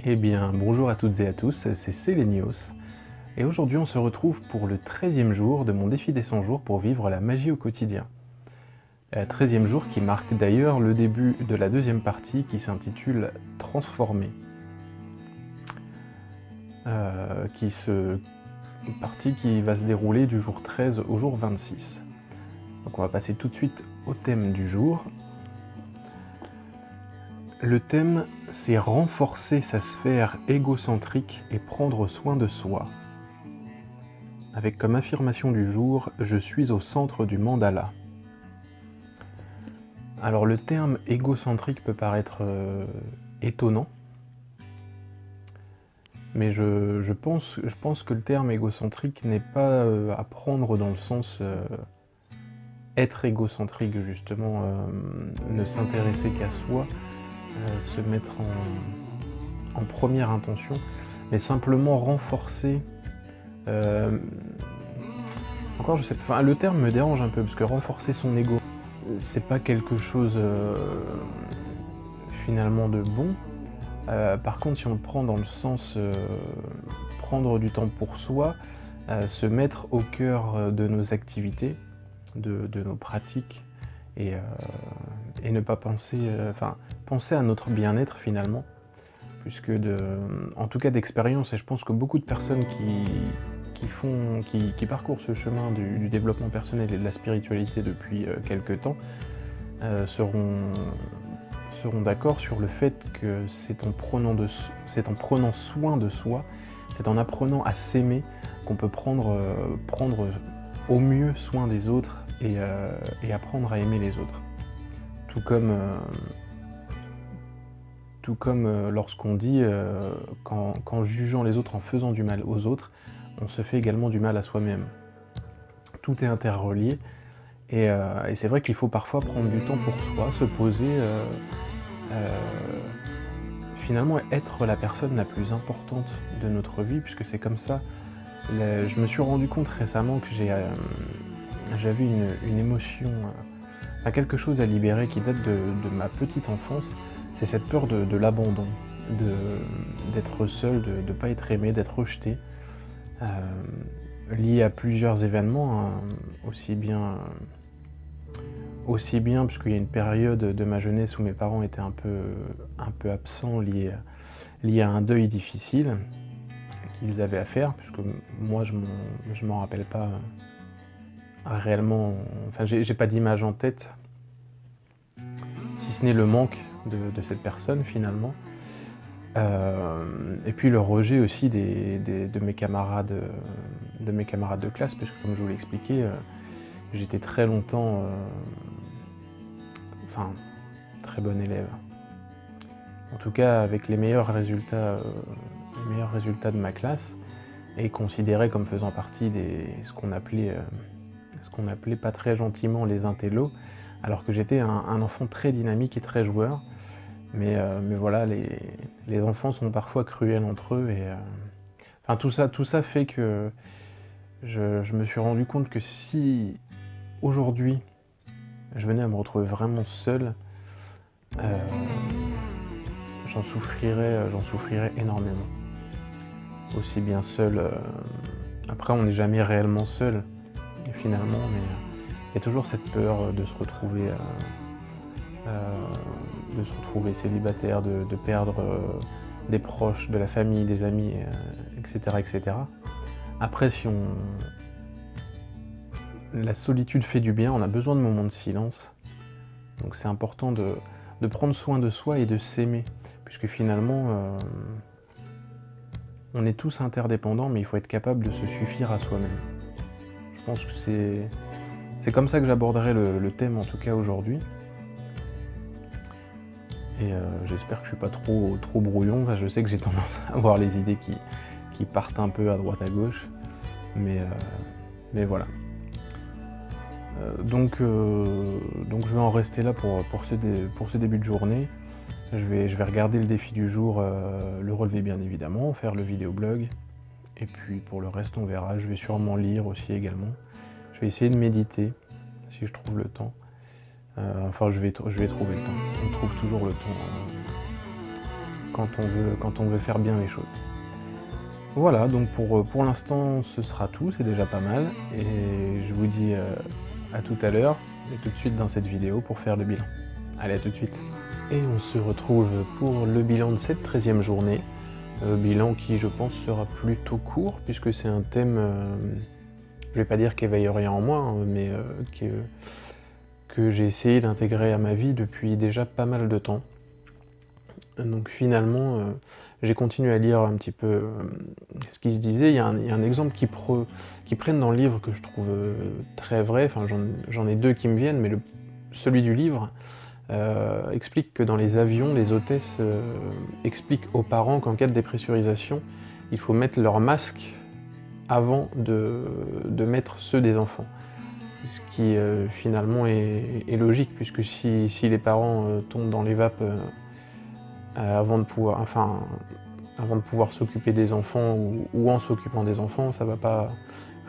Eh bien, bonjour à toutes et à tous, c'est Sélénios, et aujourd'hui on se retrouve pour le 13e jour de mon défi des 100 jours pour vivre la magie au quotidien. 13e jour qui marque d'ailleurs le début de la deuxième partie qui s'intitule « Transformer ». Une partie qui va se dérouler du jour 13 au jour 26. Donc on va passer tout de suite au thème du jour. Le thème, c'est renforcer sa sphère égocentrique et prendre soin de soi. Avec comme affirmation du jour, je suis au centre du mandala. Alors le terme égocentrique peut paraître étonnant, mais je pense que le terme égocentrique n'est pas à prendre dans le sens être égocentrique justement, ne s'intéresser qu'à soi, se mettre en première intention, mais simplement renforcer. Encore je sais pas, enfin, le terme me dérange un peu, parce que renforcer son ego, c'est pas quelque chose finalement de bon. Par contre, si on le prend dans le sens prendre du temps pour soi, se mettre au cœur de nos activités, de nos pratiques, et ne pas penser, penser à notre bien-être finalement, puisque en tout cas d'expérience, et je pense que beaucoup de personnes qui parcourent ce chemin du développement personnel et de la spiritualité depuis quelque temps seront d'accord sur le fait que c'est en prenant soin de soi, c'est en apprenant à s'aimer qu'on peut prendre au mieux soin des autres et apprendre à aimer les autres. Tout comme lorsqu'on dit qu'en jugeant les autres, en faisant du mal aux autres, on se fait également du mal à soi-même. Tout est interrelié, et c'est vrai qu'il faut parfois prendre du temps pour soi, se poser, finalement être la personne la plus importante de notre vie, puisque c'est comme ça. Je me suis rendu compte récemment que j'avais une émotion, quelque chose à libérer qui date de ma petite enfance. C'est cette peur de l'abandon, d'être seul, de ne pas être aimé, d'être rejeté, lié à plusieurs événements, hein, aussi bien puisqu'il y a une période de ma jeunesse où mes parents étaient un peu absents, lié à un deuil difficile qu'ils avaient à faire, puisque moi je m'en rappelle pas réellement, enfin j'ai pas d'image en tête, si ce n'est le manque de cette personne finalement. Et puis le rejet aussi de mes camarades de classe, puisque comme je vous l'ai expliqué, j'étais très longtemps, très bon élève. En tout cas avec les meilleurs résultats de ma classe, et considéré comme faisant partie ce qu'on appelait pas très gentiment les intellos, alors que j'étais un enfant très dynamique et très joueur. Mais voilà, les enfants sont parfois cruels entre eux, et tout ça fait que je me suis rendu compte que si aujourd'hui je venais à me retrouver vraiment seul, j'en souffrirais énormément. Aussi bien seul, après on n'est jamais réellement seul finalement, mais il y a toujours cette peur de se retrouver célibataire, de perdre des proches, de la famille, des amis, etc., etc. Après, la solitude fait du bien, on a besoin de moments de silence. Donc c'est important de prendre soin de soi et de s'aimer, puisque finalement, on est tous interdépendants, mais il faut être capable de se suffire à soi-même. Je pense que c'est comme ça que j'aborderai le thème, en tout cas aujourd'hui. Et j'espère que je suis pas trop brouillon. Enfin, je sais que j'ai tendance à avoir les idées qui partent un peu à droite à gauche, mais voilà. Donc je vais en rester là pour ce début de journée. Je vais regarder le défi du jour, le relever bien évidemment, faire le vidéoblog, et puis pour le reste on verra. Je vais sûrement lire aussi également. Je vais essayer de méditer si je trouve le temps. Je vais trouver le temps. On trouve toujours le temps quand on veut faire bien les choses. Voilà, donc pour l'instant ce sera tout, c'est déjà pas mal, et je vous dis à tout à l'heure, et tout de suite dans cette vidéo pour faire le bilan. Allez, à tout de suite. Et on se retrouve pour le bilan de cette 13e journée, bilan qui je pense sera plutôt court, puisque c'est un thème, je vais pas dire qu'éveille rien en moi, hein, mais que j'ai essayé d'intégrer à ma vie depuis déjà pas mal de temps. Donc finalement, j'ai continué à lire un petit peu ce qui se disait. Il y a un exemple qui prennent dans le livre que je trouve très vrai, enfin j'en ai deux qui me viennent, mais celui du livre explique que dans les avions, les hôtesses expliquent aux parents qu'en cas de dépressurisation, il faut mettre leur masque avant de mettre ceux des enfants. Ce qui finalement est logique, puisque si les parents tombent dans les vapes avant de pouvoir s'occuper des enfants ou en s'occupant des enfants, ça va pas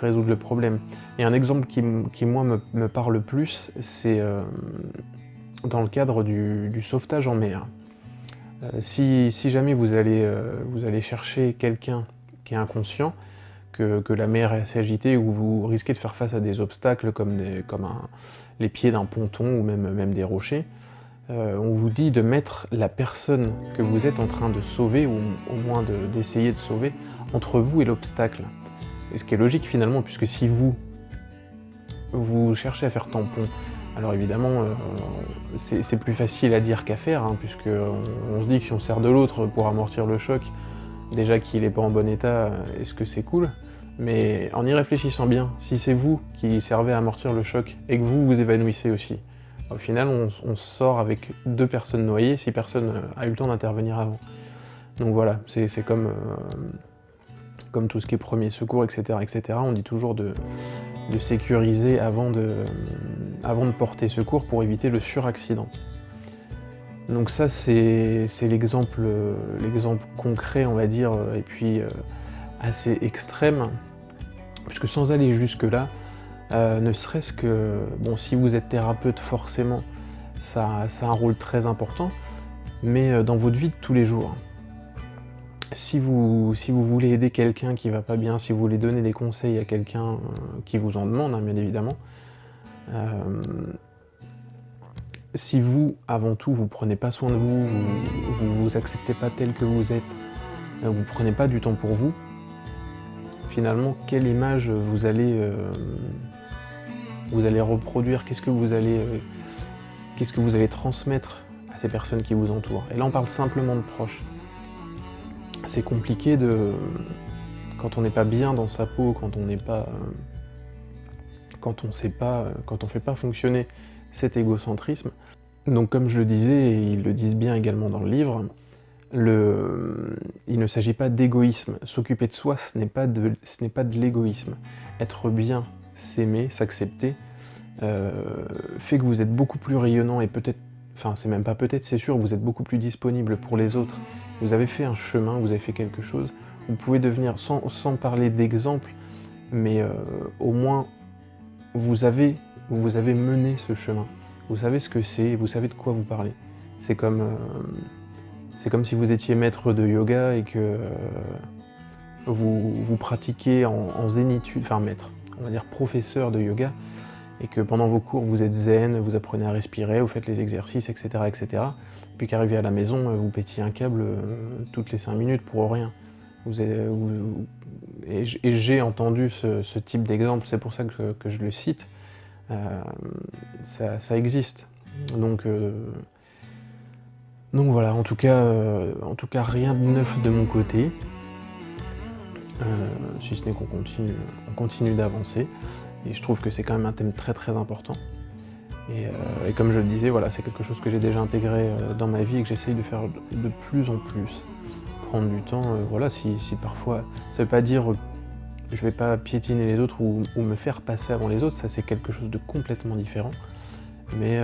résoudre le problème. Et un exemple qui moi me parle le plus, c'est dans le cadre du sauvetage en mer. Si jamais vous allez chercher quelqu'un qui est inconscient, que la mer est assez agitée, ou vous risquez de faire face à des obstacles comme les pieds d'un ponton ou même des rochers, on vous dit de mettre la personne que vous êtes en train de sauver, ou au moins d'essayer de sauver, entre vous et l'obstacle. Et ce qui est logique finalement, puisque si vous cherchez à faire tampon, alors évidemment c'est plus facile à dire qu'à faire, hein, puisque on se dit que si on sert de l'autre pour amortir le choc, déjà qu'il n'est pas en bon état, est-ce que c'est cool? Mais en y réfléchissant bien, si c'est vous qui servez à amortir le choc et que vous vous évanouissez aussi, au final on sort avec 2 personnes noyées si personne a eu le temps d'intervenir avant. Donc voilà, c'est comme tout ce qui est premier secours, etc. On dit toujours de sécuriser avant de porter secours pour éviter le suraccident. Donc ça c'est l'exemple concret, on va dire, et puis assez extrême, puisque sans aller jusque là, ne serait-ce que, bon, si vous êtes thérapeute, forcément ça a un rôle très important, mais dans votre vie de tous les jours, si vous voulez aider quelqu'un qui va pas bien, si vous voulez donner des conseils à quelqu'un qui vous en demande, hein, bien évidemment, si vous, avant tout, vous prenez pas soin de vous acceptez pas tel que vous êtes, vous prenez pas du temps pour vous, finalement, quelle image vous allez reproduire, qu'est-ce que vous allez transmettre à ces personnes qui vous entourent? Et là, on parle simplement de proches. C'est compliqué quand on n'est pas bien dans sa peau, quand on fait pas fonctionner cet égocentrisme. Donc comme je le disais, et ils le disent bien également dans le livre, il ne s'agit pas d'égoïsme. S'occuper de soi, ce n'est pas de l'égoïsme. Être bien, s'aimer, s'accepter, fait que vous êtes beaucoup plus rayonnant et peut-être, enfin c'est même pas peut-être, c'est sûr, vous êtes beaucoup plus disponible pour les autres. Vous avez fait un chemin, vous avez fait quelque chose, vous pouvez devenir, sans parler d'exemple, mais au moins vous avez mené ce chemin. Vous savez ce que c'est, vous savez de quoi vous parlez. C'est comme si vous étiez maître de yoga et que vous pratiquez en zénitude, enfin maître, on va dire professeur de yoga, et que pendant vos cours vous êtes zen, vous apprenez à respirer, vous faites les exercices, etc. Puis qu'arrivé à la maison, vous pétiez un câble toutes les 5 minutes pour rien. Et j'ai entendu ce type d'exemple, c'est pour ça que je le cite. Ça existe. Donc voilà, en tout cas rien de neuf de mon côté, si ce n'est qu'on continue d'avancer, et je trouve que c'est quand même un thème très très important. Et comme je le disais, voilà, c'est quelque chose que j'ai déjà intégré dans ma vie et que j'essaye de faire de plus en plus. Prendre du temps, voilà, si parfois, ça veut pas dire je vais pas piétiner les autres ou me faire passer avant les autres, ça c'est quelque chose de complètement différent. Mais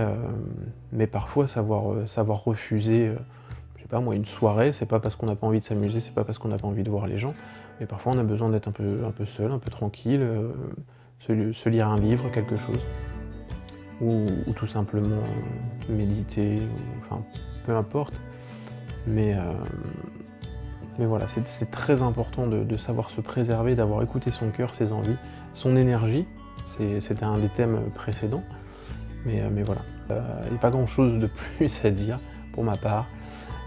parfois savoir refuser, je sais pas moi, une soirée, c'est pas parce qu'on n'a pas envie de s'amuser, c'est pas parce qu'on n'a pas envie de voir les gens, mais parfois on a besoin d'être un peu seul, un peu tranquille, se lire un livre, quelque chose, ou tout simplement méditer, enfin peu importe. Mais voilà, c'est très important de savoir se préserver, d'avoir écouté son cœur, ses envies, son énergie. C'était un des thèmes précédents. Mais voilà, il n'y a pas grand-chose de plus à dire pour ma part.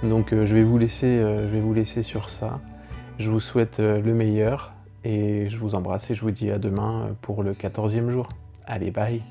Donc je vais vous laisser sur ça. Je vous souhaite le meilleur et je vous embrasse et je vous dis à demain pour le 14e jour. Allez, bye!